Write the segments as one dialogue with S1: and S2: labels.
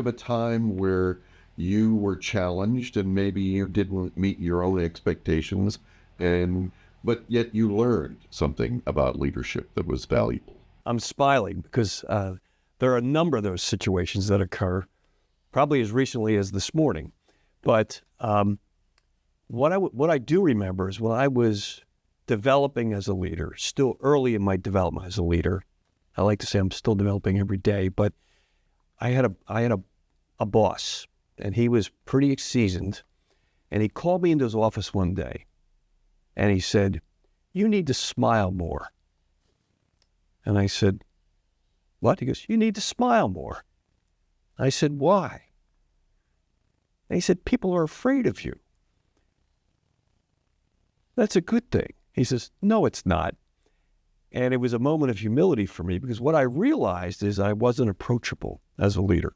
S1: a time where you were challenged and maybe you didn't meet your own expectations, but yet you learned something about leadership that was valuable?
S2: I'm smiling because there are a number of those situations that occur, probably as recently as this morning. But what I do remember is when I was developing as a leader, still early in my development as a leader. I like to say I'm still developing every day, but I had a boss, and he was pretty seasoned, and he called me into his office one day, and he said, "You need to smile more." And I said, "What?" He goes, "You need to smile more." I said, "Why?" And he said, "People are afraid of you." That's a good thing. He says, "No, it's not." And it was a moment of humility for me because what I realized is I wasn't approachable as a leader.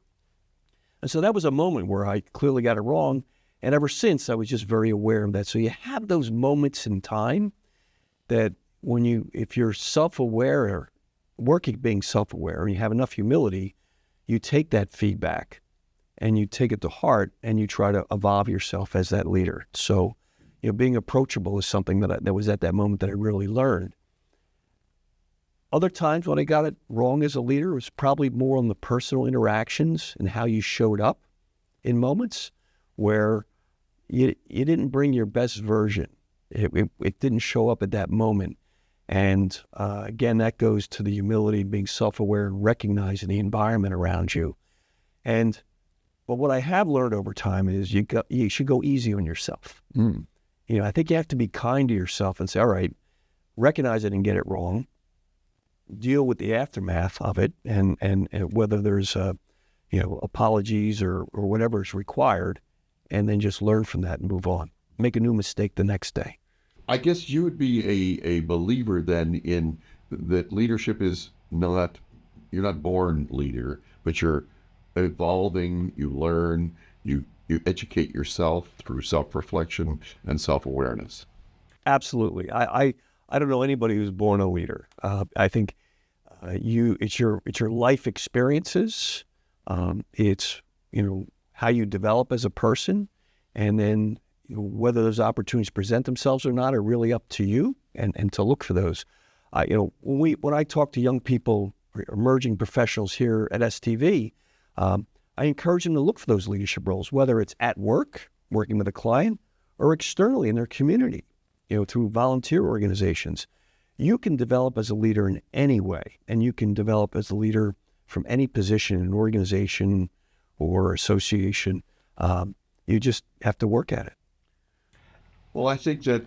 S2: And so that was a moment where I clearly got it wrong. And ever since, I was just very aware of that. So you have those moments in time that if you're self-aware or being self-aware and you have enough humility, you take that feedback and you take it to heart and you try to evolve yourself as that leader. So, being approachable is something that was at that moment that I really learned. Other times when I got it wrong as a leader, it was probably more on the personal interactions and how you showed up in moments where you didn't bring your best version. It didn't show up at that moment. And again, that goes to the humility, being self-aware, and recognizing the environment around you. But what I have learned over time is you should go easy on yourself. I think you have to be kind to yourself and say, all right, recognize it and get it wrong, deal with the aftermath of it, and whether there's apologies or whatever is required, and then just learn from that and move on. Make a new mistake the next day.
S1: I guess you would be a believer then in that leadership is you're not born leader, but you're evolving, you learn, you educate yourself through self-reflection and self-awareness.
S2: Absolutely. I don't know anybody who's born a leader. I think it's your life experiences. It's how you develop as a person, and then whether those opportunities present themselves or not are really up to you, and to look for those. When I talk to young people, emerging professionals here at STV, I encourage them to look for those leadership roles, whether it's at work, working with a client, or externally in their community, through volunteer organizations. You can develop as a leader in any way, and you can develop as a leader from any position in an organization or association. You just have to work at it.
S1: Well, I think that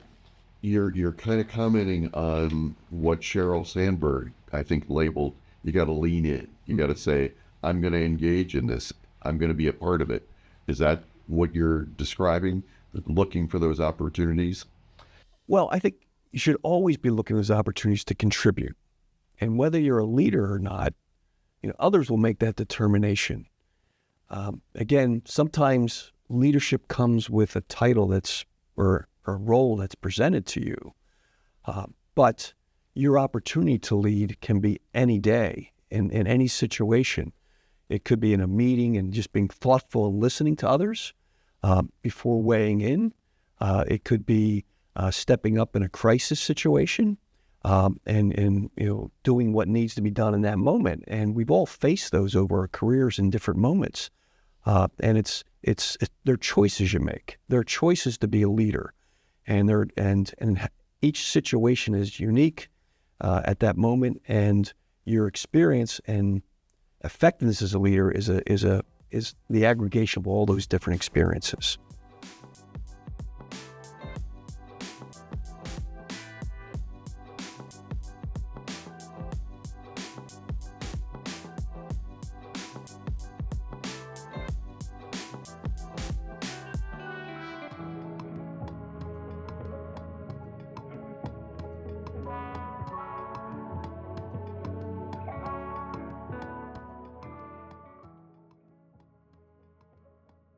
S1: you're kind of commenting on what Sheryl Sandberg, I think, labeled, you got to lean in. You got to say, I'm going to engage in this. I'm going to be a part of it. Is that what you're describing, looking for those opportunities?
S2: Well, I think you should always be looking for those opportunities to contribute. And whether you're a leader or not, others will make that determination. Again, sometimes leadership comes with a title or a role that's presented to you. But your opportunity to lead can be any day in any situation. It could be in a meeting and just being thoughtful and listening to others before weighing in. It could be stepping up in a crisis situation and doing what needs to be done in that moment. And we've all faced those over our careers in different moments. And they're choices you make. They're choices to be a leader, and each situation is unique at that moment. And your experience and effectiveness as a leader is the aggregation of all those different experiences.